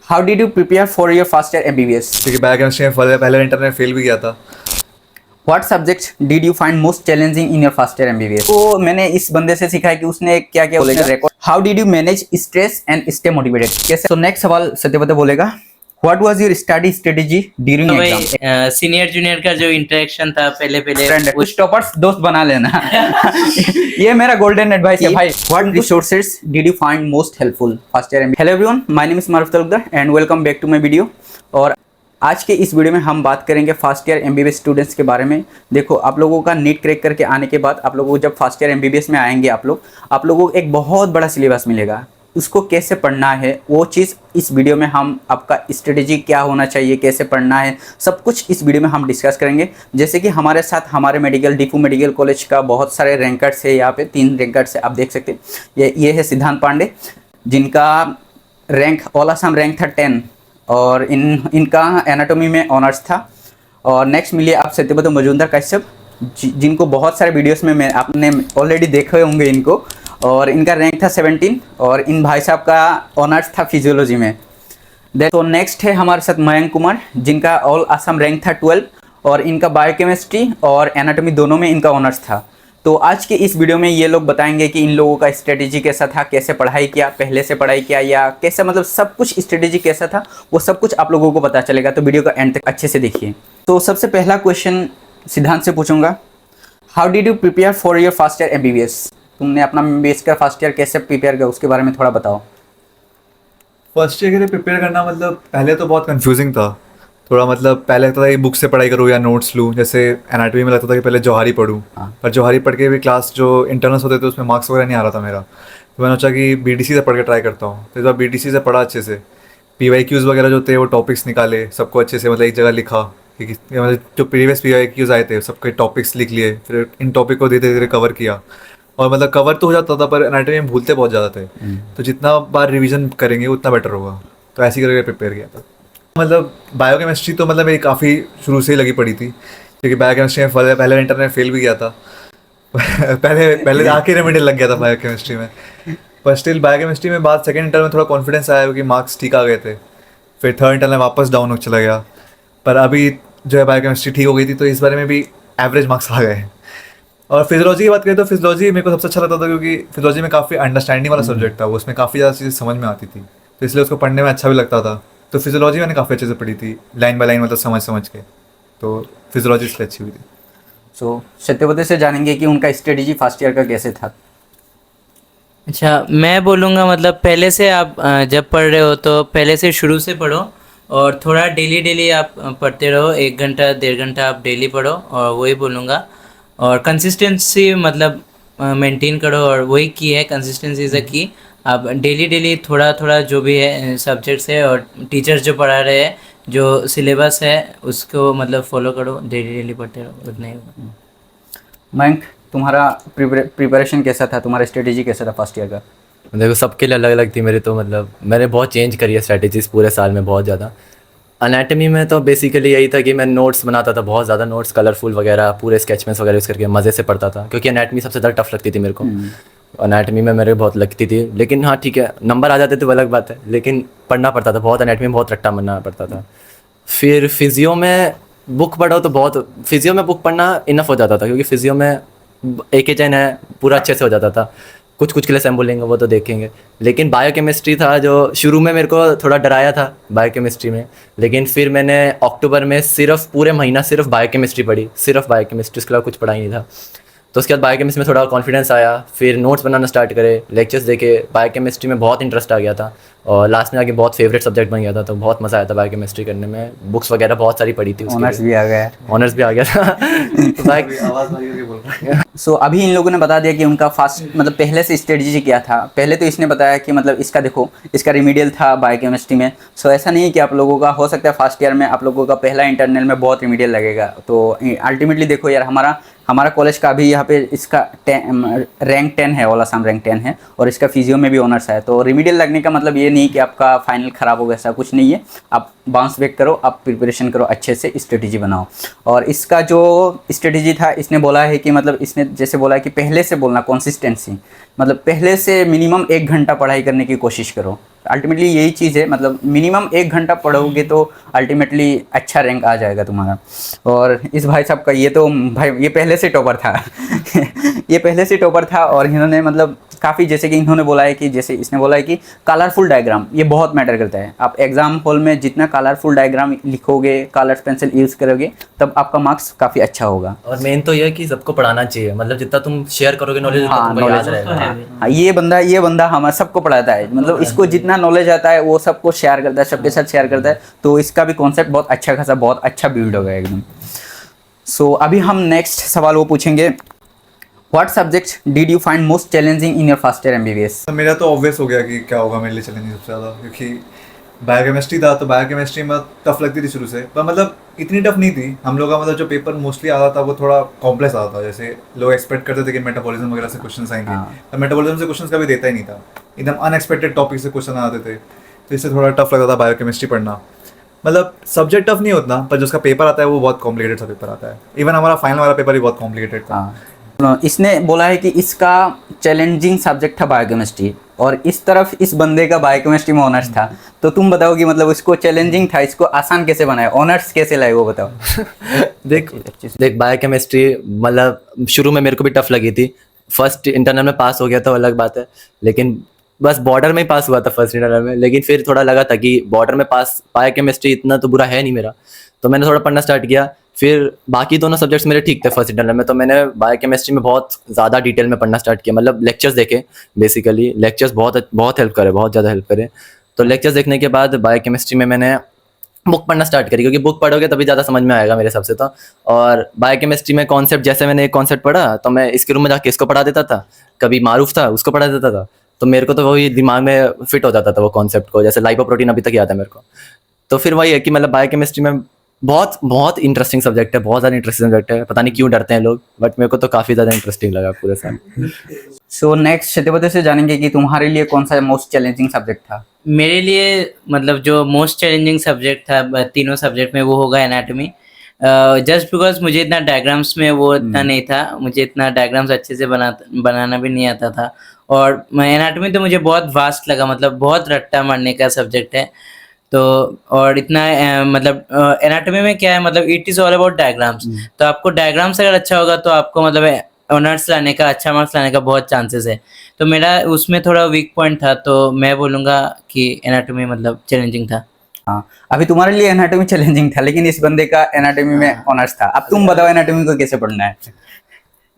How did you prepare for your first year MBBS? क्योंकि biochemistry में पहले inter में फेल भी किया था। What subject did you find most challenging in your first year MBBS? तो मैंने इस बंदे से सीखा है कि उसने क्या क्या बोलेगा record. How did you manage stress and stay motivated? कैसे? तो नेक्स्ट सवाल सत्यव्रत बोलेगा, what was your study strategy during तो भाई एग्जाम? सीनियर जूनियर का जो इंटरेक्शन था पहले फ्रेंड कुछ टॉपर्स दोस्त बना लेना। ये मेरा गोल्डन एडवाइस है भाई। What resources did you find most helpful first year? Hello everyone, my name is Maroof Talukdar and welcome back to my video. और आज के इस वीडियो में हम बात करेंगे फर्स्ट ईयर MBBS स्टूडेंट्स के बारे में। देखो, आप लोगों का नीट क्रैक करके आने के बाद आप लोगों को जब फर्स्ट ईयर MBBS में आएंगे आप लोगों को एक बहुत बड़ा सिलेबस मिलेगा। उसको कैसे पढ़ना है वो चीज़ इस वीडियो में हम आपका स्ट्रेटेजी क्या होना चाहिए, कैसे पढ़ना है, सब कुछ इस वीडियो में हम डिस्कस करेंगे। जैसे कि हमारे साथ हमारे डीपू मेडिकल कॉलेज का बहुत सारे रैंकर्स है, यहाँ पे 3 रैंकर्स है, आप देख सकते हैं। ये है सिद्धांत पांडे, जिनका रैंक ऑल असम रैंक था 10 और इनका एनाटॉमी में ऑनर्स था। और नेक्स्ट मिलिए आप सत्यव्रत मजूमदार कश्यप, जिनको बहुत सारे वीडियोस में आपने ऑलरेडी देखे होंगे इनको, और इनका रैंक था 17 और इन भाई साहब का ऑनर्स था फिजियोलॉजी में। तो नेक्स्ट है हमारे साथ मयंक कुमार, जिनका ऑल असम रैंक था 12 और इनका बायोकेमिस्ट्री और एनाटॉमी दोनों में इनका ऑनर्स था। तो आज के इस वीडियो में ये लोग बताएंगे कि इन लोगों का स्ट्रेटेजी कैसा था, कैसे पढ़ाई किया, पहले से पढ़ाई किया या कैसे, मतलब सब कुछ स्ट्रेटेजी कैसा था वो सब कुछ आप लोगों को पता चलेगा। तो वीडियो का एंड तक अच्छे से देखिए। तो सबसे पहला क्वेश्चन सिद्धांत से पूछूंगा, how did you prepare for your first year MBBS? तुमने अपना MBBS का फर्स्ट ईयर कैसे प्रिपेयर किया उसके बारे में थोड़ा बताओ। फर्स्ट ईयर के लिए प्रिपेयर करना मतलब पहले तो बहुत कंफ्यूजिंग था थोड़ा। मतलब पहले लगता था कि बुक से पढ़ाई करूँ या नोट्स लूँ। जैसे एनाटॉमी में लगता था कि पहले जौहरी पढ़ूँ, पर जौहरी पढ़ के भी क्लास जो इंटरनल्स होते थे उसमें मार्क्स वगैरह नहीं आ रहा था मेरा। तो मैंने सोचा कि BDC से पढ़ के ट्राई करता हूँ। तो इस बार BDC से पढ़ा अच्छे से, PYQs वगैरह जो थे वो टॉपिक्स निकाले, सबको अच्छे से मतलब एक जगह लिखा कि मतलब जो प्रीवियस PYQs आए थे सबके टॉपिक्स लिख लिए, फिर इन टॉपिक को धीरे धीरे कवर किया। और मतलब कवर तो हो जाता था पर एनाटॉमी में भूलते बहुत ज़्यादा थे, तो जितना बार रिवीजन करेंगे उतना बेटर होगा। तो ऐसे ही करके प्रिपेयर किया था। मतलब बायोकेमिस्ट्री तो मतलब मेरी काफ़ी शुरू से ही लगी पड़ी थी, क्योंकि बायोकेमिस्ट्री में पहले इंटर में फेल भी किया था। पहले आके रेमेडियल लग गया था बायोकेमिस्ट्री में, पर स्टिल बायोकेमिस्ट्री में बाद सेकंड इंटर में थोड़ा कॉन्फिडेंस आया क्योंकि मार्क्स ठीक आ गए थे। फिर थर्ड इंटर में वापस डाउन हो चला गया, पर अभी जो है बायोकेमिस्ट्री ठीक हो गई थी, तो इस बारे में भी एवरेज मार्क्स आ गए। और फिजियोलॉजी की बात करें तो फिजियोलॉजी मेरे को सबसे अच्छा लगता था, क्योंकि फिजियोलॉजी में काफ़ी अंडरस्टैंडिंग वाला सब्जेक्ट था, वो उसमें काफ़ी ज़्यादा चीज़ें समझ में आती थी, तो इसलिए उसको पढ़ने में अच्छा भी लगता था। तो फिजियोलॉजी मैंने काफ़ी अच्छे से पढ़ी थी, लाइन बाय लाइन, मतलब समझ के। तो फिजियोलॉजी इसलिए अच्छी हुई थी। सो सत्यव्रत से जानेंगे कि उनका स्ट्रेटेजी फर्स्ट ईयर का कैसे था। अच्छा, मैं बोलूँगा मतलब पहले से आप जब पढ़ रहे हो तो पहले से शुरू से पढ़ो और थोड़ा डेली आप पढ़ते रहो। 1 घंटा 1.5 घंटा आप डेली पढ़ो और वही बोलूँगा। और कंसिस्टेंसी मतलब मेंटेन करो, और वही की है, कंसिस्टेंसी इज़ अ की। आप डेली थोड़ा जो भी है सब्जेक्ट्स है और टीचर्स जो पढ़ा रहे हैं, जो सिलेबस है उसको मतलब फॉलो करो, डेली पढ़ते रहो, उतना ही होगा। मयंक, तुम्हारा प्रिपरेशन कैसा था, तुम्हारा स्ट्रेटेजी कैसा था फर्स्ट ईयर का? देखो, सबके लिए अलग अलग थी मेरी। तो मतलब मैंने बहुत चेंज करी है स्ट्रैटेजीज पूरे साल में, बहुत ज़्यादा। अनाटमी में तो बेसिकली यही था कि मैं नोट्स बनाता था, बहुत ज़्यादा नोट्स, कलरफुल वगैरह, पूरे स्केचमेंट्स वगैरह यूज़ करके मज़े से पढ़ता था, क्योंकि अनाटमी सबसे ज़्यादा टफ लगती थी मेरे को। अनाटमी में मेरे बहुत लगती थी, लेकिन हाँ ठीक है, नंबर आ जाते थे वो अलग बात है, लेकिन पढ़ना पड़ता था बहुत। अनाटमी में बहुत रट्टा बनना पड़ता था। फिर फिजियो में बुक पढ़ो तो बहुत, फिजियो में बुक पढ़ना इनफ हो जाता था, क्योंकि फिजियो में AKHN है, पूरा अच्छे से हो जाता था। कुछ के लिए सैम बोलेंगे वो तो देखेंगे। लेकिन बायोकेमिस्ट्री था जो शुरू में मेरे को थोड़ा डराया था बायोकेमिस्ट्री में, लेकिन फिर मैंने अक्टूबर में सिर्फ पूरे महीना सिर्फ बायोकेमिस्ट्री पढ़ी, सिर्फ बायोकेमिस्ट्री, उसके अलावा कुछ पढ़ा ही नहीं था। तो उसके बाद बायोकेमिस्ट्री में थोड़ा कॉन्फिडेंस आया, फिर नोट्स बनाना स्टार्ट करे, लेक्चर्स देखे, बायोकेमिस्ट्री में बहुत इंटरेस्ट आ गया था और लास्ट में आके बहुत फेवरेट सब्जेक्ट बन गया था। तो बहुत मज़ा आया था बायोकेमिस्ट्री करने में। बुक्स वगैरह बहुत सारी पढ़ी थी, ऑनर्स भी आ गया। ऑनर्स भी आ गया था। तो सो अभी इन लोगों ने बता दिया कि उनका फर्स्ट मतलब पहले से स्ट्रेटजी क्या था। पहले तो इसने बताया कि मतलब इसका देखो, इसका रिमीडियल था बायोकेमिस्ट्री में। सो ऐसा नहीं है कि आप लोगों का हो सकता है फर्स्ट ईयर में आप लोगों का पहला इंटरनल में बहुत रिमीडियल लगेगा। तो अल्टीमेटली देखो यार, हमारा कॉलेज का भी यहाँ पे इसका रैंक 10 है, ऑल असम रैंक 10 है, और इसका फिजियो में भी ऑनर्स है। तो रिमीडियल लगने का मतलब ये नहीं कि आपका फाइनल ख़राब होगा, ऐसा कुछ नहीं है। आप बाउंस बैक करो, आप प्रिपरेशन करो, अच्छे से स्ट्रेटेजी बनाओ। और इसका जो स्ट्रेटेजी था, इसने बोला है कि मतलब इसने जैसे बोला कि पहले से बोलना, कंसिस्टेंसी, मतलब पहले से मिनिमम 1 घंटा पढ़ाई करने की कोशिश करो। अल्टीमेटली यही चीज़ है, मतलब मिनिमम 1 घंटा पढ़ोगे तो अल्टीमेटली अच्छा रैंक आ जाएगा तुम्हारा। और इस भाई साहब का ये तो भाई ये पहले से टॉपर था ये पहले से टॉपर था। और इन्होंने मतलब काफ़ी, जैसे कि इन्होंने बोला है कि, जैसे इसने बोला है कि कलरफुल डायग्राम ये बहुत मैटर करता है। आप एग्जाम हॉल में जितना कलरफुल डायग्राम लिखोगे, कलर पेंसिल यूज़ करोगे, तब आपका मार्क्स काफ़ी अच्छा होगा। और मेन तो ये है कि सबको पढ़ाना चाहिए, मतलब जितना तुम शेयर करोगे नॉलेज हाँ, उतना तुमको याद knowledge रहेगा। हाँ, ये बंदा हमारा सबको पढ़ाता है, मतलब इसको जितना नॉलेज आता है वो सबको शेयर करता है, सबके साथ शेयर करता है। तो इसका भी कॉन्सेप्ट बहुत अच्छा खासा, बहुत अच्छा बिल्ड हो गया एकदम। सो अभी हम नेक्स्ट सवाल वो पूछेंगे, what subject did you find most challenging in your first year MBBS? तो मेरा तो ऑब्वियस हो गया कि क्या होगा मेरे लिए चैलेंजिंग सबसे ज़्यादा, क्योंकि बायोकेमिस्ट्री था, तो बायोकेमिस्ट्री में टफ लगती थी शुरू से, पर मतलब इतनी टफ नहीं थी। हम लोग का मतलब जो पेपर मोस्टली आता था वो थोड़ा कॉम्प्लेक्स आता था। जैसे लोग एक्सपेक्ट करते थे कि मेटाबॉलिज्म वगैरह से क्वेश्चन आएंगे, पर मेटाबॉलिज्म से क्वेश्चन कभी देता ही नहीं था, एकदम अनएक्सपेक्टेड टॉपिक से क्वेश्चन आते थे, तो इससे थोड़ा टफ लगता था बायोकेमिस्ट्री पढ़ना। मतलब सब्जेक्ट टफ नहीं होता, पर जो उसका पेपर आता है वो बहुत कॉम्प्लिकेटेड सा पेपर आता है। इवन हमारा फाइनल वाला पेपर भी बहुत कॉम्प्लिकेटेड था। इसने बोला है कि इसका चैलेंजिंग सब्जेक्ट था बायोकेमिस्ट्री, और इस तरफ इस बंदे का बायोकेमिस्ट्री में ऑनर्स था। तो तुम बताओ कि मतलब इसको चैलेंजिंग था, इसको आसान कैसे बनाया, ऑनर्स कैसे लाए वो बताओ। देख बायोकेमिस्ट्री मतलब शुरू में मेरे को भी टफ लगी थी। फर्स्ट इंटरनल में पास हो गया था, अलग बात है, लेकिन बस बॉर्डर में ही पास हुआ था फर्स्ट इंटरनल में। लेकिन फिर थोड़ा लगा था कि बॉर्डर में पास, बायोकेमिस्ट्री इतना तो बुरा है नहीं मेरा, तो मैंने थोड़ा पढ़ना स्टार्ट किया। फिर बाकी दोनों सब्जेक्ट्स मेरे ठीक थे फर्स्ट इंटरनल में, तो मैंने बायोकेमिस्ट्री में बहुत ज़्यादा डिटेल में पढ़ना स्टार्ट किया, मतलब लेक्चर्स देखे। बेसिकली लेक्चर्स बहुत हेल्प करे, बहुत ज़्यादा हेल्प करे। तो लेक्चर्स देखने के बाद बायोकेमिस्ट्री में मैंने बुक पढ़ना स्टार्ट करी, क्योंकि बुक पढ़ोगे तभी ज़्यादा समझ में आएगा मेरे हिसाब से तो। और बायोकेमिस्ट्री में कॉन्सेप्ट, जैसे मैंने एक कॉन्सेप्ट पढ़ा तो मैं इसके रूम में जाके इसको पढ़ा देता था, कभी मारूफ था उसको पढ़ा देता था, तो मेरे को तो वही दिमाग में फिट हो जाता था वो कॉन्सेप्ट को। जैसे लाइपोप्रोटीन अभी तक याद है मेरे को। तो फिर वही है कि मतलब बायोकेमिस्ट्री में बहुत बहुत इंटरेस्टिंग सब्जेक्ट है, बहुत ज़्यादा इंटरेस्टिंग सब्जेक्ट है। पता नहीं क्यों डरते हैं लोग, बट मेरे को तो काफ़ी ज़्यादा इंटरेस्टिंग लगा पूरे साल। सो नेक्स्ट सत्यव्रत से जानेंगे कि तुम्हारे लिए कौन सा मोस्ट चैलेंजिंग सब्जेक्ट था। मेरे लिए मतलब जो मोस्ट चैलेंजिंग सब्जेक्ट था तीनों सब्जेक्ट में, वो होगा एनाटॉमी। जस्ट बिकॉज मुझे इतना डायग्राम्स में वो इतना नहीं था, मुझे इतना डायग्राम्स अच्छे से बनाना भी नहीं आता था। और एनाटॉमी तो मुझे बहुत वास्ट लगा, मतलब बहुत रट्टा मारने का सब्जेक्ट है। तो और इतना मतलब एनाटॉमी में क्या है, मतलब it is all about diagrams. तो आपको डायग्राम्स अगर अच्छा होगा तो आपको मतलब ऑनर्स लाने का, अच्छा मार्क्स लाने का बहुत चांसेस है। तो मेरा उसमें थोड़ा वीक पॉइंट था, तो मैं बोलूँगा कि एनाटॉमी मतलब चैलेंजिंग था। हाँ, अभी तुम्हारे लिए एनाटॉमी चैलेंजिंग था, लेकिन इस बंदे का एनाटॉमी में ऑनर्स था। अब तुम बताओ एनाटॉमी को कैसे पढ़ना है।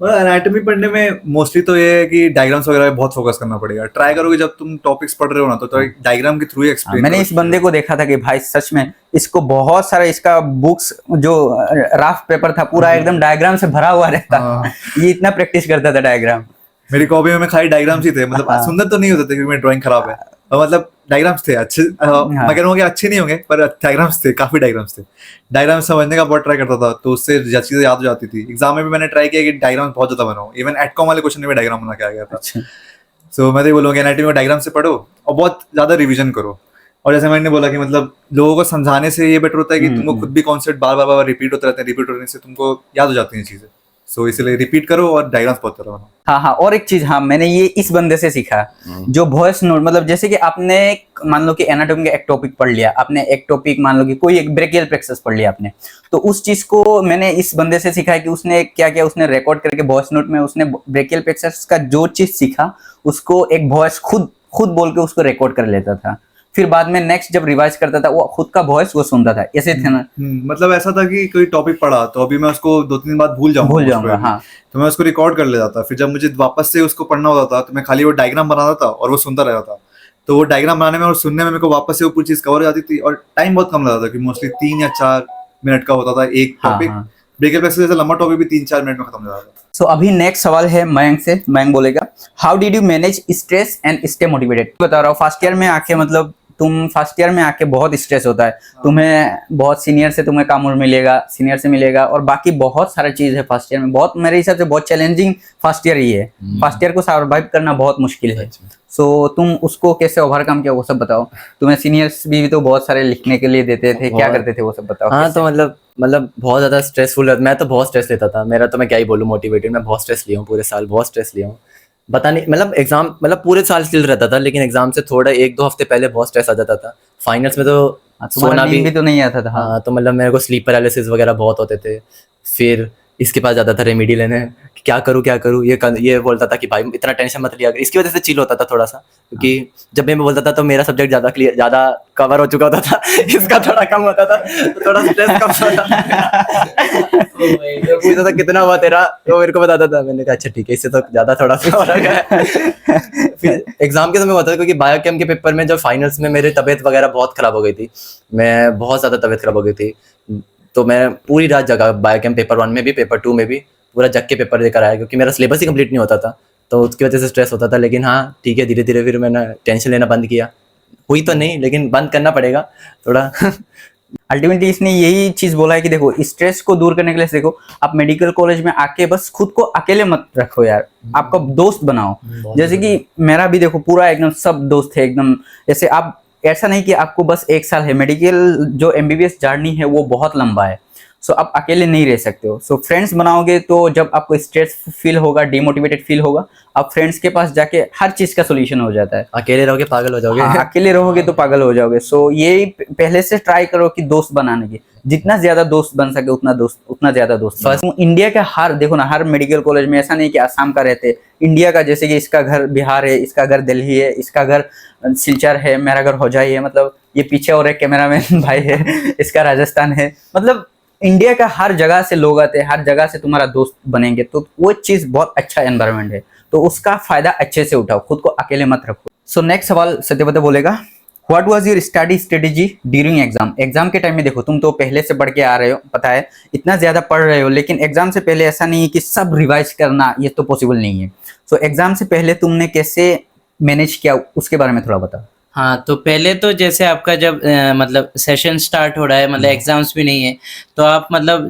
मतलब एनाटॉमी पढ़ने में मोस्टली तो ये है कि डायग्राम्स वगैरह पे बहुत फोकस करना पड़ेगा। ट्राई करोगे जब तुम टॉपिक्स पढ़ रहे हो ना, तो डायग्राम के थ्रू ही एक्सप्लेन। मैंने इस बंदे को देखा था कि भाई सच में इसको बहुत सारा, इसका बुक्स जो रफ पेपर था पूरा एकदम डायग्राम से भरा हुआ रहता। ये इतना प्रैक्टिस करता था डायग्राम। मेरी कॉपी में खाली डायग्राम्स ही थे, मतलब सुंदर तो नहीं होते थे क्योंकि मेरी ड्राइंग खराब है, और मतलब डायग्राम्स थे अच्छे। मैं कह रहा हूँ कि अच्छे नहीं होंगे, पर डायग्राम्स थे, काफी डायग्राम्स थे। डायग्राम समझने का बहुत ट्राई करता था, तो उससे चीजें याद हो जाती थी। एग्जाम में भी मैंने ट्राई किया कि डायग्राम बहुत ज्यादा बनाऊं, इवन एटकॉम वाले क्वेश्चन में डायग्राम बना के आ गया था। सो मैं तो ये बोलूँगा एनाटॉमी में डायग्राम से पढ़ो और बहुत ज्यादा रिविजन करो। और जैसे मैंने बोला कि मतलब लोगों को समझाने से ये बेटर होता है कि तुमको खुद भी कॉन्सेप्ट बार बार रिपीट होते रहते हैं, रिपीट होने से तुमको याद हो जाती हैं चीजें। सो इसलिए रिपीट करो और डायग्राम्स पढ़ते रहो। हाँ हाँ, और एक चीज, हाँ मैंने ये इस बंदे से सीखा, जो वॉइस नोट, मतलब जैसे कि आपने मान लो कि एनाटॉमी का एक टॉपिक पढ़ लिया आपने, एक टॉपिक मान लो कि कोई एक ब्रेकियल प्लेक्सस पढ़ लिया आपने, तो उस चीज को मैंने इस बंदे से सीखा है कि उसने क्या किया, उसने रिकॉर्ड करके वॉइस नोट में उसने ब्रेकियल प्लेक्सस का जो चीज सीखा उसको एक वॉइस खुद बोल के उसको रिकॉर्ड कर लेता था। फिर बाद में नेक्स्ट जब रिवाइज करता था वो खुद का वॉइस वो सुनता था, ऐसे थे ना। मतलब ऐसा था कि कोई टॉपिक पढ़ा तो अभी मैं उसको 2-3 दिन बाद भूल जाऊंगा। हाँ, तो मैं उसको रिकॉर्ड कर लेता था, फिर जब मुझे वापस से उसको पढ़ना होता था तो मैं खाली वो डायग्राम बनाता था और वो सुनता रहता था। तो वो डायग्राम बनाने में और सुनने में मेरे को वापस से वो पूरी चीज कवर हो जाती थी, और टाइम बहुत कम लगता था कि मोस्टली 3 या 4 मिनट का होता था एक टॉपिक। ब्रेकियल प्लेक्सस जैसा लंबा टॉपिक भी 3-4 मिनट में खत्म हो जाता था। सो अभी नेक्स्ट सवाल है मयंक से। मयंक बोलेगा, how did you manage stress and stay motivated. बता रहा हूँ, फर्स्ट ईयर में आके मतलब तुम फर्स्ट ईयर में आके बहुत स्ट्रेस होता है, तुम्हें बहुत सीनियर से तुम्हें काम मिलेगा, सीनियर से मिलेगा, और बाकी बहुत सारा चीज है फर्स्ट ईयर में। बहुत मेरे हिसाब से बहुत चैलेंजिंग फर्स्ट ईयर ही है। फर्स्ट ईयर को सर्वाइव करना बहुत मुश्किल है। सो तुम उसको कैसे ओवरकम किया वो सब बताओ। तुम्हें सीनियर्स भी तो बहुत सारे लिखने के लिए देते थे, क्या करते थे वो सब बताओ। हाँ, तो मतलब बहुत ज़्यादा स्ट्रेसफुल, मैं तो बहुत स्ट्रेस लेता था। मेरा तो मैं क्या ही बोलूँ, मोटिवेटेड मैं बहुत स्ट्रेस लिया हूँ पूरे साल, बहुत स्ट्रेस लिया हूँ। पता नहीं, मतलब एग्जाम मतलब पूरे साल चिल रहता था, लेकिन एग्जाम से थोड़ा 1-2 हफ्ते पहले बहुत स्ट्रेस आ जाता था। फाइनल्स में तो तुम्हारा सोना नींद भी तो नहीं आता था। हाँ। हाँ, तो मतलब मेरे को स्लीप पैरालिसिस वगैरह बहुत होते थे। फिर इसके पास जाता था रेमेडी लेने कि क्या करूँ, ये बोलता था कि भाई इतना टेंशन मत लिया कर। इसकी वजह से चिल होता था थोड़ा सा, क्योंकि जब मैं बोलता था तो मेरा सब्जेक्ट ज़्यादा कवर हो चुका होता था, इसका थोड़ा कम होता था, तो थोड़ा स्ट्रेस कम होता था। तो पूछता था कितना हुआ तेरा, तो मेरे को बताता था। मैंने कहा अच्छा ठीक है, इससे तो ज़्यादा थोड़ा सा फर्क है। फिर एग्जाम के समय होता था, क्योंकि बायोकेम के पेपर में जब फाइनल्स में मेरी तबीयत वगैरह बहुत ख़राब हो गई थी, मैं बहुत ज़्यादा तबीयत ख़राब हो गई थी, तो मैं पूरी रात जगा, बायोकेम पेपर 1 में भी पेपर 2 में भी पूरा जग के पेपर देकर आया, क्योंकि मेरा सिलेबस ही कंप्लीट नहीं होता था, तो उसकी वजह से स्ट्रेस होता था। लेकिन हाँ ठीक है, धीरे धीरे फिर मैंने टेंशन लेना बंद किया। हुई तो नहीं, लेकिन बंद करना पड़ेगा थोड़ा। अल्टीमेटली इसने यही चीज बोला है कि देखो, स्ट्रेस को दूर करने के लिए देखो, आप मेडिकल कॉलेज में आके बस खुद को अकेले मत रखो यार, आपका दोस्त बनाओ। जैसे कि मेरा भी देखो पूरा एकदम सब दोस्त है एकदम। जैसे आप ऐसा नहीं कि आपको बस 1 साल है, मेडिकल जो एमबीबीएस जर्नी है वो बहुत लंबा है। सो आप अकेले नहीं रह सकते हो। सो फ्रेंड्स बनाओगे तो जब आपको स्ट्रेस फील होगा, डिमोटिवेटेड फील होगा, आप फ्रेंड्स के पास जाके हर चीज का सोल्यूशन हो जाता है। अकेले रहोगे पागल हो जाओगे। हाँ, अकेले रहोगे तो पागल हो जाओगे। सो ये पहले से ट्राई करो कि दोस्त बनाने की, जितना ज्यादा दोस्त बन सके उतना ज्यादा दोस्त बनाओ। इंडिया का हर देखो ना, हर मेडिकल कॉलेज में ऐसा नहीं कि आसाम का रहते, इंडिया का, जैसे कि इसका घर बिहार है, इसका घर दिल्ली है, इसका घर सिलचर है, मेरा घर होजाई है, मतलब ये पीछे और एक कैमरामैन भाई है, इसका राजस्थान है। मतलब इंडिया का हर जगह से लोग आते हैं, हर जगह से तुम्हारा दोस्त बनेंगे, तो वो चीज बहुत अच्छा एनवायरनमेंट है। तो उसका फायदा अच्छे से उठाओ, खुद को अकेले मत रखो। सो नेक्स्ट सवाल सत्यव्रत बोलेगा, what was your study strategy during exam. Exam के टाइम में देखो, तुम तो पहले से पढ़ के आ रहे हो, पता है इतना ज्यादा पढ़ रहे हो, लेकिन एग्जाम से पहले ऐसा नहीं है कि सब रिवाइज करना, ये तो पॉसिबल नहीं है। सो एग्जाम से पहले तुमने कैसे मैनेज किया, उसके बारे में थोड़ा बताओ। हाँ, तो पहले तो जैसे आपका जब मतलब सेशन स्टार्ट हो रहा है, मतलब एग्जाम्स भी नहीं है, तो आप मतलब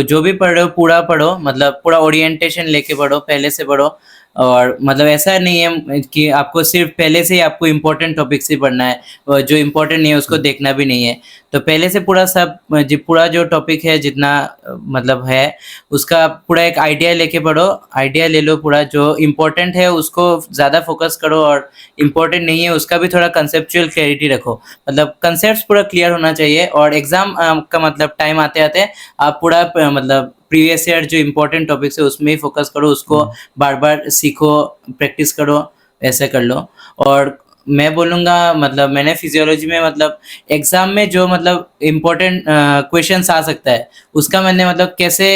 जो भी पढ़ रहे हो पूरा पढ़ो, मतलब पूरा ओरिएंटेशन लेके पढ़ो, पहले से पढ़ो। और मतलब ऐसा नहीं है कि आपको सिर्फ पहले से ही आपको इम्पोर्टेंट टॉपिक्स ही पढ़ना है, और जो इम्पोर्टेंट नहीं है उसको देखना भी नहीं है। तो पहले से पूरा जो टॉपिक है जितना मतलब है, उसका पूरा एक आइडिया लेके पढ़ो, आइडिया ले लो पूरा। जो इम्पोर्टेंट है उसको ज़्यादा फोकस करो, और इम्पोर्टेंट नहीं है उसका भी थोड़ा कंसेप्चुअल क्लैरिटी रखो, मतलब कंसेप्ट पूरा क्लियर होना चाहिए। और एग्जाम का मतलब टाइम आते आते आप पूरा मतलब प्रीवियस ईयर जो इम्पोर्टेंट टॉपिक्स है उसमें ही फोकस करो, उसको बार बार सीखो, प्रैक्टिस करो, ऐसे कर लो। और मैं बोलूँगा मतलब मैंने फिजियोलॉजी में मतलब एग्जाम में जो मतलब इम्पोर्टेंट क्वेश्चंस आ सकता है उसका मैंने मतलब कैसे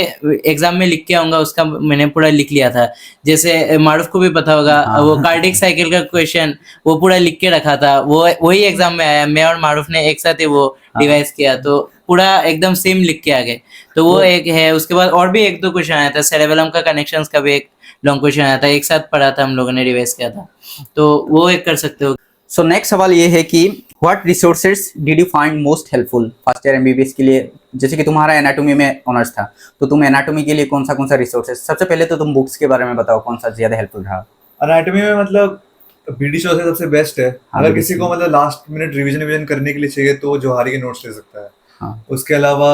एग्जाम में लिख के आऊँगा उसका मैंने पूरा लिख लिया था। जैसे मारूफ को भी पता होगा, वो कार्डिक साइकिल का क्वेश्चन वो पूरा लिख के रखा था, वो वही एग्जाम में आया। मैं और मारूफ ने एक साथ ही वो डिवाइस किया, तो पूरा एकदम सेम लिख के आ गए। तो वो एक है। उसके बाद और भी 1-2 क्वेश्चन आया था, सेरेबेलम का कनेक्शंस का भी एक लॉन्ग क्वेश्चन आया था, एक साथ पढ़ा था हम लोगों ने, रिवाइज किया था, तो वो एक कर सकते हो। सो नेक्स्ट सवाल ये है कि what resources did you find most helpful first year MBBS के लिए। जैसे कि तुम्हारा एनाटॉमी में ऑनर्स था, तो तुम एनाटॉमी के लिए कौन सा रिसोर्सेज, सबसे पहले तो तुम बुक्स के बारे में बताओ, कौन सा ज्यादा हेल्पफुल रहा। अनाटॉमी में मतलब बीडी शो से सबसे बेस्ट है। अगर BD किसी को मतलब लास्ट मिनट रिवीजन करने के लिए चाहिए तो जोहारी के नोट्स ले सकता है। हाँ। उसके अलावा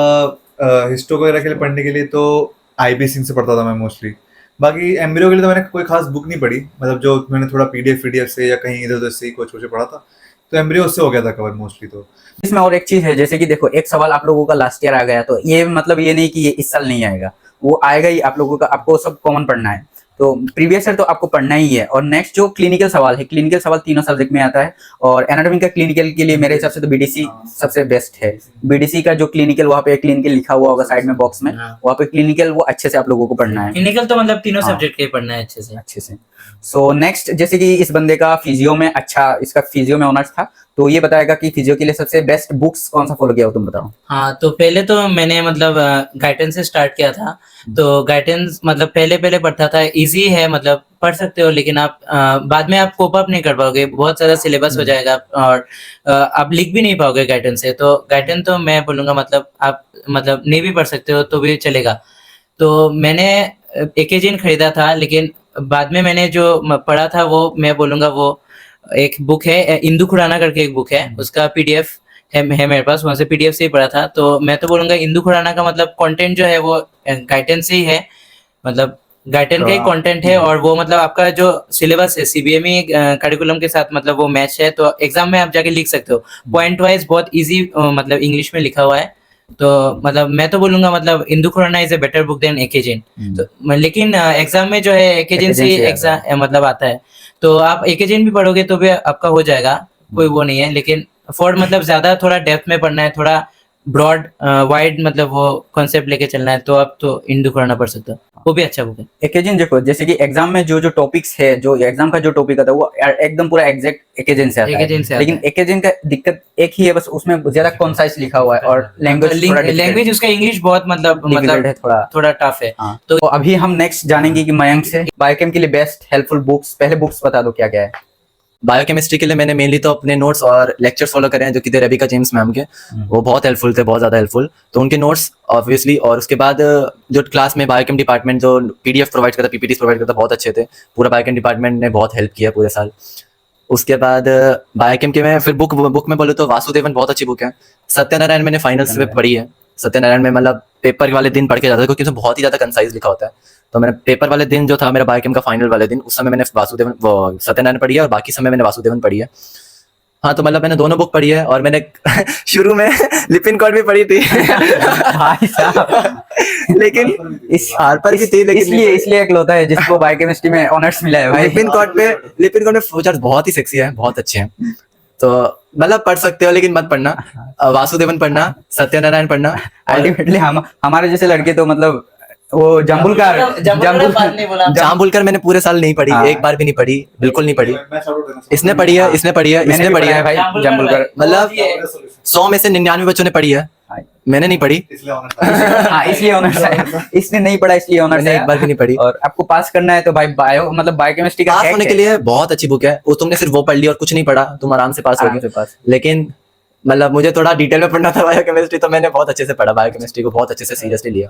हिस्टो वगैरह के लिए पढ़ने के लिए तो आईबी सिंह से पढ़ता था मैं मोस्टली। बाकी एम्ब्रियो के लिए तो मैंने कोई खास बुक नहीं पढ़ी, मतलब जो मैंने थोड़ा पीडीएफ से या कहीं इधर उधर से ही कुछ कुछ पढ़ा था, तो एम्ब्रियो उससे हो गया था कवर मोस्टली। तो इसमें और एक चीज है, जैसे कि देखो एक सवाल आप लोगों का लास्ट ईयर आ गया, तो ये मतलब ये नहीं कि ये इस साल नहीं आएगा, वो आएगा ही आप लोगों का, आपको सब कॉमन पढ़ना है। तो प्रीवियस ईयर तो आपको पढ़ना ही है। और नेक्स्ट जो क्लिनिकल सवाल है, क्लिनिकल सवाल तीनों सब्जेक्ट में आता है, और एनाटॉमी का क्लिनिकल के लिए मेरे हिसाब से तो बीडीसी सबसे बेस्ट है। बीडीसी का जो क्लिनिकल, वहाँ पे क्लिनिकल लिखा हुआ होगा साइड में बॉक्स में, वहाँ पे क्लिनिकल वो अच्छे से आप लोगों को पढ़ना है। क्लिनिकल तो मतलब तीनों हाँ। सब्जेक्ट के पढ़ना है अच्छे से। सो नेक्स्ट, जैसे कि इस बंदे का फिजियो में इसका फिजियो में ऑनर्स था, तो ये बताएगा कि फिजियो के लिए सबसे बेस्ट बुक्स कौन सा फॉलो किया हो, तुम बताओ। हाँ, तो पहले तो मैंने मतलब गाइडेंस से स्टार्ट किया था। तो गाइडेंस मतलब पहले पढ़ता था, इजी है, मतलब पढ़ सकते हो, लेकिन आप बाद में आप कोप अप नहीं कर पाओगे, बहुत सारा सिलेबस हो जाएगा, और आप लिख भी नहीं पाओगे गाइडेंस से। तो गाइडेंस तो मैं बोलूँगा मतलब आप मतलब नहीं भी पढ़ सकते हो तो भी चलेगा। तो मैंने एकेजिन खरीदा था, लेकिन बाद में मैंने जो पढ़ा था वो मैं बोलूँगा वो एक बुक है, इंदु खुराना करके एक बुक है, उसका पीडीएफ है मेरे पास, वहाँ से पीडीएफ से ही पढ़ा था। तो मैं तो बोलूँगा इंदु खुराना का मतलब कंटेंट जो है वो गाइडेंस ही है, मतलब गाइटन का ही कंटेंट है और वो मतलब आपका जो सिलेबस है सीबीएमई करिकुलम के साथ मतलब वो मैच है, तो एग्जाम में आप जाके लिख सकते हो। पॉइंट वाइज बहुत इजी मतलब इंग्लिश में लिखा हुआ है। तो मतलब मैं तो बोलूंगा मतलब Indu Khurana is a better book then एकेजिन। तो लेकिन एग्जाम में जो है एकेजिन से एकेजिन से एग्जाम मतलब आता है, तो आप एकेजिन भी पढ़ोगे तो भी आपका हो जाएगा, कोई वो नहीं है। लेकिन फॉर मतलब ज्यादा थोड़ा डेप्थ में पढ़ना है, थोड़ा ब्रॉड वाइड मतलब वो कॉन्सेप्ट लेके चलना है, तो आप तो इंदु खुराना पढ़ सकते हो, वो भी अच्छा बुक है। एकेजन देखो, जैसे कि एग्जाम में जो जो टॉपिक्स है, जो एग्जाम का जो टॉपिक आता है वो एकदम पूरा एग्जैक्ट एकेजन से आता एकेजन से है। आता लेकिन है। एकेजन का दिक्कत एक ही है, बस उसमें ज्यादा कॉन्साइज लिखा हुआ है और लैंग्वेज उसका इंग्लिश बहुत डिफिकल्ट है थोड़ा। थोड़ा टफ है। हाँ, तो अभी हम नेक्स्ट जानेंगे कि मयंक से बायोकेम के लिए बेस्ट हेल्पफुल बुक्स, पहले बुक्स बता दो क्या क्या है। बायोकेमिस्ट्री के लिए मैंने मेनली तो अपने नोट्स और लेक्चर्स फॉलो करे हैं जो कि थे रेबिका जेम्स मैम के। वो बहुत हेल्पफुल थे, बहुत ज़्यादा हेल्पफुल। तो उनके नोट्स ऑब्वियसली, और उसके बाद जो क्लास में बायोकेम डिपार्टमेंट जो पीडीएफ प्रोवाइड करता, पीपीटीज प्रोवाइड करता, बहुत अच्छे थे। पूरा बायोकेम डिपार्टमेंट ने बहुत हेल्प किया पूरे साल। उसके बाद बायोकेम के में फिर बुक में बोले तो वासुदेवन बहुत अच्छी बुक है। सत्यनारायण मैंने फाइनल्स में पढ़ी है। सत्यनारायण में मतलब पेपर वाले दिन पढ़ के जाता था क्योंकि उसमें बहुत ही ज़्यादा कंसाइज लिखा होता है। तो मैंने पेपर वाले दिन जो था मेरा बायोकेम का फाइनल वाले दिन, उस समय मैंने वासुदेवन वो सत्यनारायण पढ़ी है और बाकी समय मैंने वासुदेवन पढ़ी है। हाँ, तो मतलब मैंने दोनों बुक पढ़ी है और मैंने शुरू में लिपिन कॉर्ड भी पढ़ी थी। भाई साहब, लेकिन इस हार्पर की थी, लेकिन इसलिए एक होता है जिसको बायोकेमिस्ट्री में ऑनर्स मिला है भाई। लिपिन कॉर्ड में फ्लोचार्ट बहुत ही सेक्सी है, बहुत अच्छे हैं। तो मतलब पढ़ सकते हो, लेकिन मत पढ़ना। वासुदेवन पढ़ना, सत्यनारायण पढ़ना। अल्टीमेटली हमारे जैसे लड़के तो मतलब वो जाम्बुलकर मैंने पूरे साल नहीं पढ़ी, हाँ। एक बार भी नहीं पढ़ी, बिल्कुल नहीं पढ़ी। इसने पढ़ी है, इसने पढ़ी है, मैंने इसने भी पढ़ी पढ़ा है है भाई जाम्बुलकर। मतलब 100 में से 99 बच्चों ने पढ़ी है, मैंने नहीं पढ़ी। हाँ, इसलिए ऑनर्स है। इसने नहीं पढ़ा इसलिए ऑनर्स मैंने है। एक बार भी नहीं पढ़ी। और आपको पास करना है तो भाई बायोकेमिस्ट्री का पास hack होने है। के लिए बहुत अच्छी बुक है वो। तुमने सिर्फ वो पढ़ ली और कुछ नहीं पढ़ा, तुम आराम से पास आराम से होगे। पास। लेकिन मतलब मुझे थोड़ा डिटेल में पढ़ना था बायोकेमिस्ट्री, तो मैंने बहुत अच्छे से पढ़ा, बायोकेमिस्ट्री को बहुत अच्छे से सीरियसली लिया।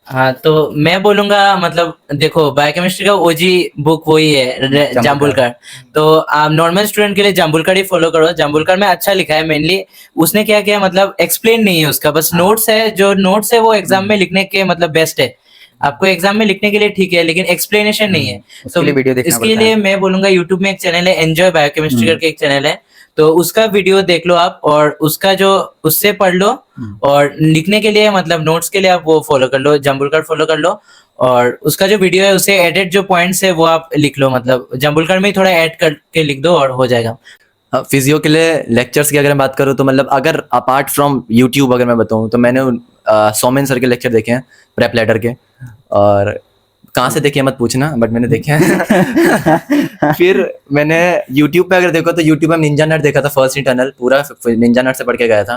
हाँ, तो मैं बोलूंगा मतलब देखो बायोकेमिस्ट्री का ओजी बुक वही है जाम्बुलकर। तो आप नॉर्मल स्टूडेंट के लिए जाम्बुलकर ही फॉलो करो। जाम्बुलकर में अच्छा लिखा है, मेनली उसने क्या किया मतलब एक्सप्लेन नहीं है उसका, बस नोट्स है। जो नोट्स है वो एग्जाम में लिखने के मतलब बेस्ट है। आपको एग्जाम में लिखने के लिए ठीक है, लेकिन एक्सप्लेनेशन नहीं है। उसके लिए वीडियो देखना इसके पड़ता लिए मैं बोलूंगा यूट्यूब में एक चैनल है एंजॉय बायोकेमिस्ट्री करके एक चैनल है, तो उसका वीडियो देख लो आप और उसका जो उससे पढ़ लो। और लिखने के लिए मतलब नोट्स के लिए आप वो फॉलो कर लो, जाम्बुलकर फॉलो कर लो। और उसका जो वीडियो है उसे एडिट जो पॉइंट्स है वो आप लिख लो, मतलब जाम्बुलकर में ही थोड़ा ऐड करके लिख दो और हो जाएगा। फिजियो के लिए लेक्चर्स की अगर मैं बात करूँ तो मतलब अगर अपार्ट फ्रॉम यूट्यूब अगर मैं बताऊँ तो मैंने सोमेन सर के लेक्चर देखे हैं, प्रेप लेटर के। और कहाँ से देखे मत पूछना, बट मैंने देखे हैं। फिर मैंने यूट्यूब पे अगर देखो तो यूट्यूब में निंजा नट देखा था, फर्स्ट इंटरनल पूरा निंजा नट से पढ़ के गया था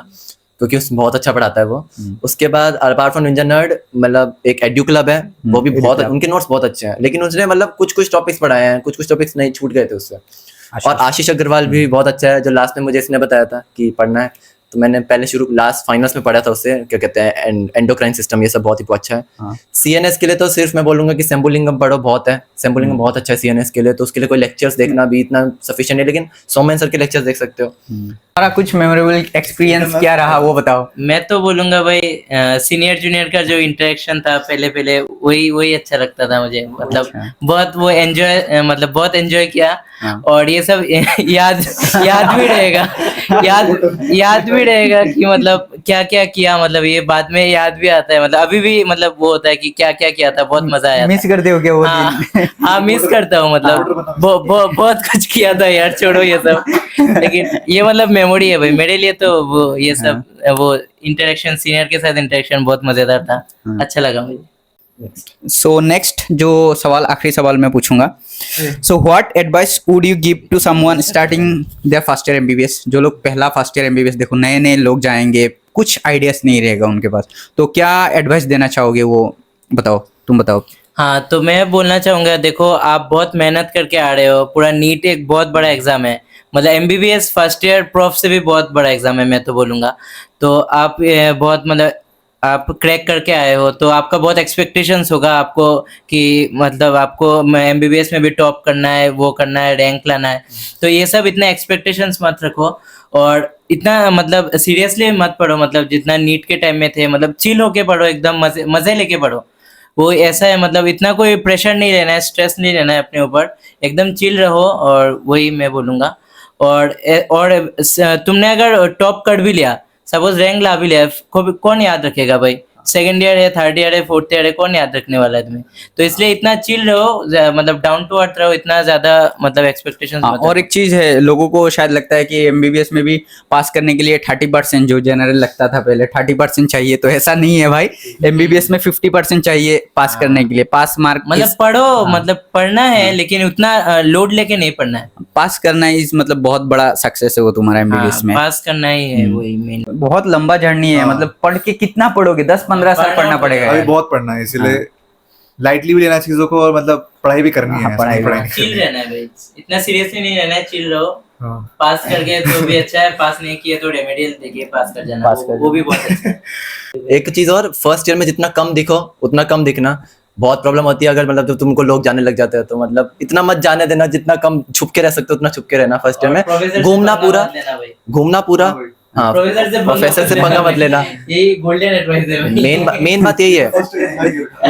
क्योंकि उसमें बहुत अच्छा पढ़ाता है वो। उसके बाद अपार्ट फ्रॉम निंजा नट मतलब एक एड्यू क्लब है, वो भी बहुत, उनके नोट्स बहुत अच्छे हैं। लेकिन उसने मतलब कुछ टॉपिक्स पढ़ाए हैं, कुछ टॉपिक्स नहीं छूट गए थे उससे। और आशीष अग्रवाल भी बहुत अच्छा है, जो लास्ट में मुझे इसने बताया था कि पढ़ना है, तो मैंने पहले लास्ट फाइनल्स में पढ़ा था उससे, क्या कहते हैं एंडोक्राइन सिस्टम, ये सब बहुत ही अच्छा है। सीएनएस के लिए तो सिर्फ मैं बोलूंगा कि शंभुलिंगम पढ़ो, बहुत है। शंभुलिंगम बहुत अच्छा है सीएनएस के लिए, तो उसके लिए कोई लेक्चर्स देखना भी इतना सफिशिएंट है, लेकिन सोमेन सर के लेक्चर्स देख सकते हो। हमारा कुछ मेमोरेबल एक्सपीरियंस क्या रहा वो बताओ। मैं तो बोलूंगा भाई सीनियर जूनियर का जो इंटरेक्शन था पहले वही अच्छा लगता था मुझे। मतलब बहुत वो एंजॉय मतलब बहुत एंजॉय किया। और ये सब याद भी रहेगा, याद भी रहेगा कि मतलब क्या क्या किया, मतलब ये बाद में याद भी आता है। मतलब अभी भी मतलब वो होता है कि क्या क्या किया था, बहुत मजा आया मिस करते हो क्या वो दिन? हाँ मिस करता हूँ, मतलब बहुत कुछ किया था यार, छोड़ो ये सब। लेकिन ये मतलब मेमोरी है भाई मेरे लिए, तो वो ये सब वो इंटरेक्शन सीनियर के साथ इंटरेक्शन बहुत मजेदार था, अच्छा लगा मुझे। सो नेक्स्ट जो सवाल, आखिरी सवाल मैं पूछूंगा। So what advice would you give to someone starting their first year MBBS? जो लोग पहला फर्स्ट ईयर एमबीबीएस, देखो नए लोग जाएंगे, कुछ आइडियाज नहीं रहेगा उनके पास, तो क्या एडवाइस देना चाहोगे वो बताओ, तुम बताओ। हाँ, तो मैं बोलना चाहूंगा, देखो आप बहुत मेहनत करके आ रहे हो, पूरा नीट एक बहुत बड़ा एग्जाम है, मतलब एमबीबीएस फर्स्ट ईयर प्रॉफ से भी बहुत बड़ा एग्जाम है मैं तो बोलूंगा। तो आप बहुत मतलब आप क्रैक करके आए हो, तो आपका बहुत एक्सपेक्टेशंस होगा आपको कि मतलब आपको एमबीबीएस में भी टॉप करना है, वो करना है, रैंक लाना है। तो ये सब इतना एक्सपेक्टेशंस मत रखो और इतना मतलब सीरियसली मत पढ़ो, मतलब जितना नीट के टाइम में थे, मतलब चिल होके पढ़ो, एकदम मजे लेके पढ़ो। वो ऐसा है, मतलब इतना कोई प्रेशर नहीं लेना है, स्ट्रेस नहीं लेना है अपने ऊपर, एकदम चिल रहो, और वही मैं बोलूँगा। और तुमने अगर टॉप कर भी लिया, सपोज रैंक ला भी लिया, कौन याद रखेगा भाई? सेकंड ईयर है, थर्ड ईयर है, फोर्थ ईयर है, कौन याद रखने वाला है तुम्हें? तो इसलिए इतना चिल रहो, मतलब डाउन टू अर्थ रहो, इतना ज्यादा मतलब एक्सपेक्टेशंस मत और एक चीज है, लोगों को शायद लगता है कि एमबीबीएस में भी पास करने के लिए 30% जो जनरल लगता था पहले 30% चाहिए, तो ऐसा नहीं है भाई। एमबीबीएस में 50% चाहिए पास करने के लिए। पास मार्क मतलब पढ़ो, मतलब पढ़ना है, लेकिन उतना लोड लेके नहीं पढ़ना है। पास करना इज मतलब बहुत बड़ा सक्सेस है वो तुम्हारा एमबीबीएस में। पास करना ही है, वही मेन। बहुत लंबा जर्नी है, मतलब पढ़ के कितना पढ़ोगे, 10-15 साल पढ़ना पड़ेगा अभी यार। बहुत पढ़ना है, इसीलिए लाइटली भी लेना चीजों को, और मतलब पढ़ाई भी करनी है, पढ़ाई ऐसा नहीं भी। चिल रहना है भाई, इतना सीरियसली नहीं रहना है, चिल रहो। हाँ। पास कर गए तो भी अच्छा है, पास नहीं किया तो रेमेडियल देके पास कर जाना, वो भी बहुत अच्छा है। एक चीज़ और, फर्स्ट ईयर में जितना कम दिखो उतना कम दिखना। बहुत प्रॉब्लम होती है अगर मतलब जब तुमको लोग जाने लग जाते हैं, तो मतलब इतना मत जाने देना, जितना कम छुप के रह सकते हो उतना छुप के रहना फर्स्ट ईयर में। घूमना पूरा, हाँ, प्रोफेसर से पंगा मत लेना। यही गोल्डन एडवाइस है। मेन बात यही है,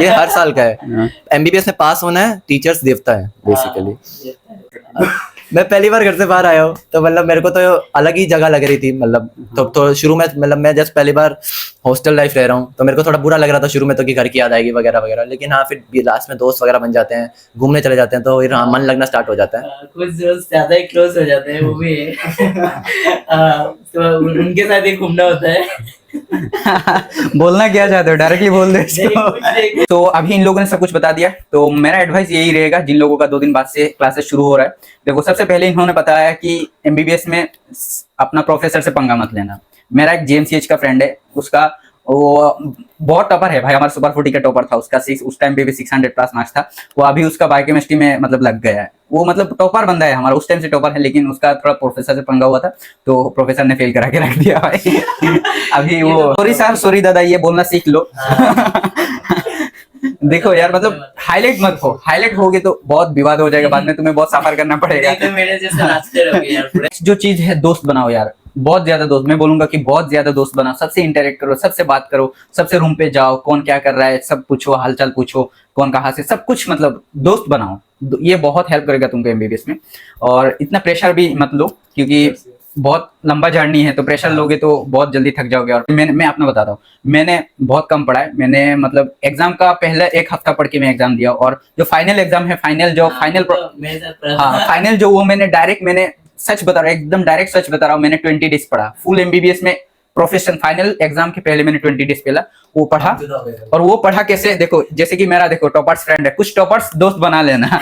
ये हर साल का है। एमबीबीएस में पास होना है, टीचर्स देवता है बेसिकली। मैं पहली बार घर से बाहर आया हूँ, तो मतलब मेरे को तो अलग ही जगह लग रही थी, मतलब तो शुरू में मतलब मैं जस्ट पहली बार हॉस्टल लाइफ रह रहा हूँ, तो मेरे को थोड़ा बुरा लग रहा था शुरू में, तो कि घर की याद आएगी वगैरह वगैरह। लेकिन हाँ, फिर लास्ट में दोस्त वगैरह बन जाते हैं, घूमने चले जाते हैं, तो फिर हाँ, मन लगना स्टार्ट हो जाता है। कुछ दोस्त ज्यादा ही क्लोज हो जाते हैं, वो भी है। तो उनके साथ ही घूमना होता है। बोलना क्या चाहते हो, डायरेक्टली बोल दे इसको। तो अभी इन लोगों ने सब कुछ बता दिया, तो मेरा एडवाइस यही रहेगा जिन लोगों का 2 दिन बाद से क्लासेस शुरू हो रहा है। देखो, सबसे पहले इन्होंने बताया कि एमबीबीएस में अपना प्रोफेसर से पंगा मत लेना। मेरा एक जेएमसीएच का फ्रेंड है, उसका वो बहुत टॉपर है भाई, हमारा सुपर 40 का टॉपर था उसका। उस टाइम पे भी 600 प्लस मार्क्स था वो। अभी उसका बायोकेमिस्ट्री में मतलब लग गया है, वो मतलब टॉपर बंदा है हमारा, उस टाइम से टॉपर है। लेकिन उसका थोड़ा प्रोफेसर से पंगा हुआ था, तो प्रोफेसर ने फेल करा के रख दिया भाई। अभी वो सॉरी साहब, सॉरी दादा, ये बोलना सीख लो। देखो यार, मतलब हाईलाइट मत हो, हाईलाइट होगे तो बहुत विवाद हो जाएगा, बाद में तुम्हें बहुत सफर करना पड़ेगा। तो मेरे जैसे नाचते रहोगे यार पूरे। जो चीज है, दोस्त बनाओ यार, बहुत ज्यादा दोस्त। मैं बोलूंगा कि बहुत ज्यादा दोस्त बनाओ, सबसे इंटरेक्ट करो, सबसे बात करो, सबसे रूम पे जाओ, कौन क्या कर रहा है सब पूछो, हालचाल पूछो, कौन कहाँ से, सब कुछ मतलब दोस्त बनाओ। ये बहुत हेल्प करेगा तुमको एमबीबीएस में। और इतना प्रेशर भी मत लो, क्योंकि बहुत लंबा जर्नी है, तो प्रेशर लोगे तो बहुत जल्दी थक जाओगे। और मैं अपना बताता हूँ, मैंने बहुत कम पढ़ा है। मैंने मतलब एग्जाम का पहले 1 हफ्ता पढ़ के मैं एग्जाम दिया, और जो फाइनल एग्जाम है, फाइनल जो वो मैंने डायरेक्ट, मैंने सच बता रहा हूँ, एकदम डायरेक्ट सच बता रहा हूँ, मैंने 20 डेज पढ़ा फुल एमबीबीएस में। प्रोफेशन फाइनल एग्जाम के पहले मैंने 20 डेज पहला वो पढ़ा। और वो पढ़ा कैसे, देखो, जैसे कि मेरा देखो टॉपर्स फ्रेंड है, कुछ टॉपर्स दोस्त बना लेना।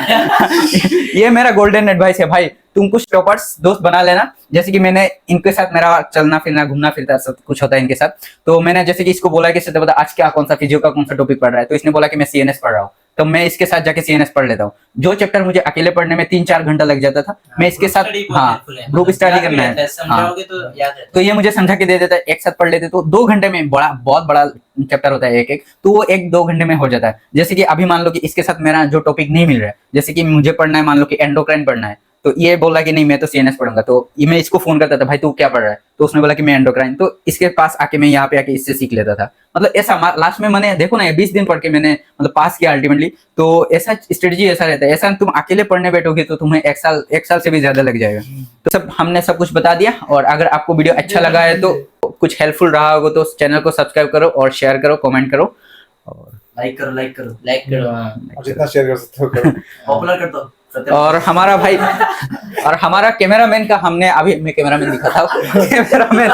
ये मेरा गोल्डन एडवाइस है भाई, तुम कुछ टॉपर्स दोस्त बना लेना। जैसे कि मैंने इनके साथ मेरा चलना फिरना, घूमना फिरता सब कुछ होता है इनके साथ। तो मैंने जैसे कि इसको बोला कि बता आज क्या कौन सा फिजियो का कौन सा टॉपिक पढ़ रहा है, तो इसने बोला कि मैं सीएनएस पढ़ रहा हूँ, तो मैं इसके साथ जाके सीएनएस पढ़ लेता हूँ। जो चैप्टर मुझे अकेले पढ़ने में 3-4 घंटा लग जाता था, मैं इसके साथ, हाँ, ग्रुप स्टडी करना है, समझाओगे तो याद रहता है। तो ये मुझे समझा के दे देता है, एक साथ पढ़ लेते, तो 2 घंटे में बहुत बड़ा चैप्टर होता है एक, तो वो 1-2 घंटे में हो जाता है। जैसे कि अभी मान लो कि इसके साथ मेरा जो टॉपिक नहीं मिल रहा है, जैसे कि मुझे पढ़ना है, मान लो कि एंडोक्राइन पढ़ना है, तो ये बोला कि नहीं मैं तो सीएनएस पढ़ूंगा, तो मैं इसको फोन करता था, भाई तू क्या पढ़ रहा है, तो उसने बोला कि मैं एंडोक्राइन, तो इसके पास आके मैं यहाँ पे आके इससे सीख लेता था। मतलब ऐसा लास्ट में मैंने देखो ना, 20 दिन पढ़ के मैंने मतलब पास किया अल्टीमेटली। तो ऐसा स्ट्रेटजी ऐसा रहता है, ऐसा तुम अकेले पढ़ने बैठोगे तो तुम्हें 1 साल से भी ज्यादा लग जाएगा। तो हमने सब कुछ बता दिया, और अगर आपको वीडियो अच्छा लगा है तो कुछ हेल्पफुल रहा होगा तो चैनल को सब्सक्राइब करो और शेयर करो, कमेंट करो, और लाइक करो, हाँ। जितना शेयर कर सकते हो करो, पॉपुलर कर दो। और हमारा भाई और हमारा कैमरामैन का हमने अभी मैं कैमरामैन दिखा था। कैमरामैन